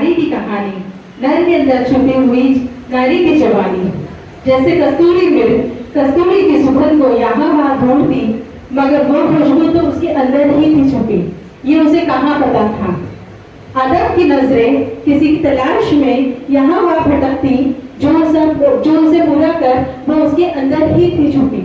नारी की कहानी, नर के अंदर छुपी हुई नारी की जवानी। जैसे कस्तूरी मिल कस्तूरी की सुगंध को यहाँ वहाँ ढूंढती, मगर वो खुशबू तो उसके अंदर ही थी छुपी, ये उसे कहाँ पता था। अदब की नजरें किसी की तलाश में यहाँ वहाँ भटकती, जो उसे पूरा कर वो उसके अंदर ही थी छुपी।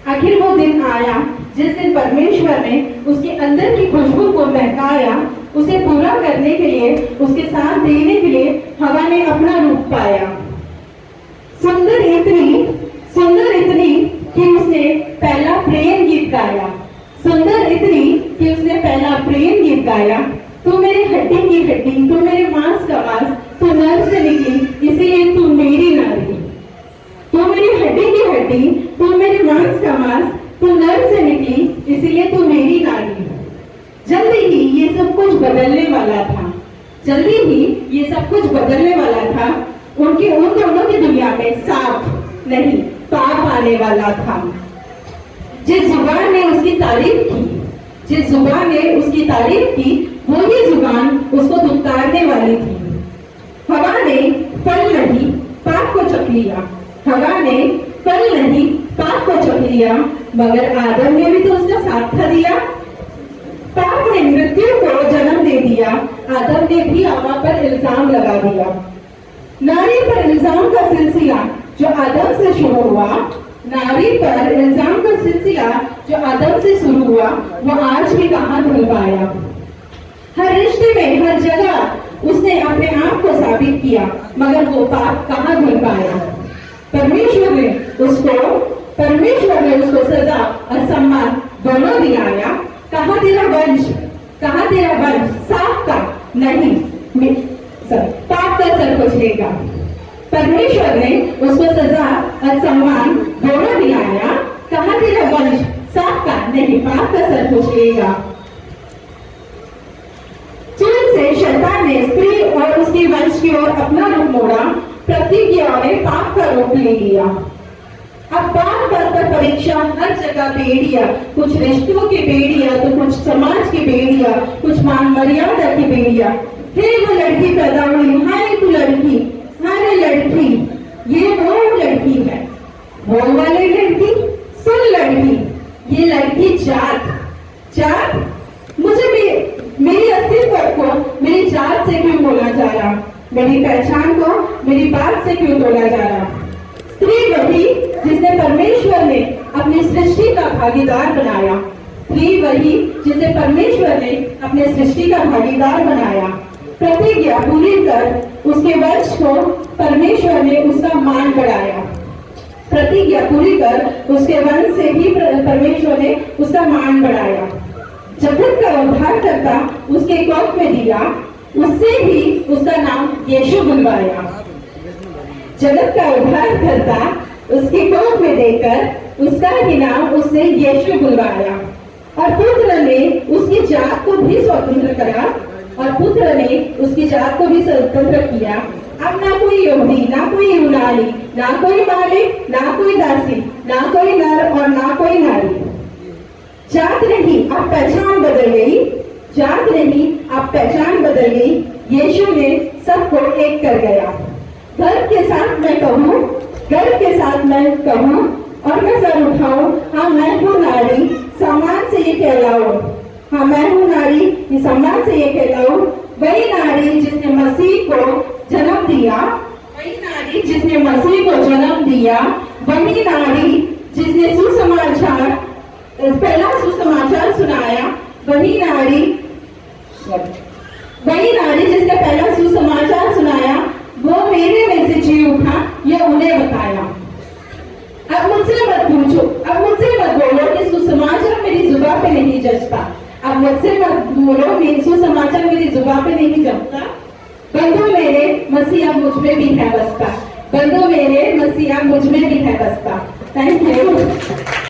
आखिर वो दिन आया जिस दिन परमेश्वर ने उसके अंदर की खुशबू को महकाया, उसे पूरा करने के लिए, उसके साथ देने के लिए हवा ने अपना रूप पाया। सुंदर इतनी कि उसने पहला प्रेम गीत गाया, सुंदर इतनी कि उसने पहला प्रेम गीत गाया। तू मेरी हड्डी की हड्डी, तू मेरे मांस का मांस, तू नर से निकली इसीलिए तू मेरी नारी। तू मेरी हड्डी की हड्डी, तू मेरे मांस का मांस, तू नर से निकली इसीलिए तू मेरी नारी। जल्दी ही ये सब कुछ बदलने वाला था, जल्दी ही ये सब कुछ बदलने वाला था। उन दोनों की दुनिया में साफ नहीं पाप आने वाला था। जिस जुबान ने उसकी तारीफ की, जिस जुबान ने उसकी तारीफ की, वो ही जुबान उसको दुत्कारने वाली थी। हवा ने फल नहीं पाप को चख लिया, हवा ने फल नहीं पाप को चख लिया, मगर आदम ने भी तो उसका साथ था दिया। पाप ने मृत्यु को जन्म दे दिया, आदम ने भी हवा पर इल्जाम लगा दिया। नारी पर इल्जाम का सिलसिला जो आदम से शुरू हुआ, नारी पर इल्जाम का सिलसिला जो आदम से शुरू हुआ, वो आज भी कहाँ धुल पाया। हर रिश्ते में हर जगह उसने अपने आप को साबित किया, मगर वो पाप कहाँ धुल पाया। परमेश्वर ने उसको सजा और सम्मान दोनों दिलाया। कहाँ तेरा वंश, कहाँ तेरा वंश साफ का नहीं पाप का सर कुचलेगा। परमेश्वर ने उसको सजा और सम्मान दोनों दिलाया। कहाँ तेरा वंश साफ का नहीं पाप का सर कुचलेगा। चुन से शैतान ने स्त्री और उसके वंश की ओर अपना रूप मोड़ा, पृथ्वी की ओर ने पाप का रूप ले लिया। अब बार पर परीक्षा हर जगह बेड़िया, कुछ रिश्तों की बेड़िया तो कुछ समाज की बेड़िया, कुछ मान मर्यादा की बेड़िया। हे वो लड़की पैदा हुई, हाय तू लड़की, हाय लड़की, ये वो लड़की है, वो वाली लड़की, सुन लड़की, ये लड़की जात मुझे भी मेरी अस्तित्व को मेरी जात से क्यों बोला जा रहा, मेरी पहचान को मेरी बात से क्यों तोला जा रहा। स्त्री वही जिसने परमेश्वर ने अपनी सृष्टि का भागीदार बनाया, स्त्री वही जिसे परमेश्वर ने अपने सृष्टि का भागीदार बनाया। प्रतिज्ञा पूरी कर उसके वंश को परमेश्वर ने उसका मान बढ़ाया, प्रतिज्ञा पूरी कर उसके वंश से ही परमेश्वर ने उसका मान बढ़ाया। जगत का उद्धार करता उसके कोख में दिया, उससे ही उसका नाम यीशु बुलवाया। जगत का उद्धार करता उसके कोख में देकर उसका ही नाम उससे यीशु बुलवाया। और पुत्र ने उसकी जात को भी स्वतंत्र करा, और पुत्र ने उसकी जात को भी स्वतंत्र किया। अब ना कोई यहूदी, ना कोई यूनानी, ना कोई मालिक, ना कोई दासी, ना कोई नर और ना कोई नारी। जात नहीं अब पहचान बदल गई, जात नहीं अब पहचान बदल गई। यीशु ने सबको एक कर गया। गर्व के साथ मैं कहूँ, गर्व के साथ मैं कहूँ और मैं सर उठाऊं, हाँ मैं हूँ नारी, सम्मान से ये कहलाऊं। हाँ मैं हूँ नारी, ये सम्मान से ये कहलाऊं। वही नारी जिसने मसीह को जन्म दिया, वही नारी जिसने मसीह को जन्म दिया, वही नारी जिसने सुसमाचार पहला सुसमाचार सुनाया, वही नारी जिसने पहला सुसमाचार सुनाया, वो मेरे में से जी उठा, ये उन्हें बताया। अब मुझसे मत पूछो, अब मुझसे मत बोलो कि सुसमाचार मेरी जुबान पे नहीं जचता। अब मुझसे मत बोलो कि सुसमाचार मेरी जुबान पे नहीं जमता। बंधु मेरे मसीहा मुझ में भी है बसता, बंधु मेरे मसीहा मुझ में भी है बसता। Thank you.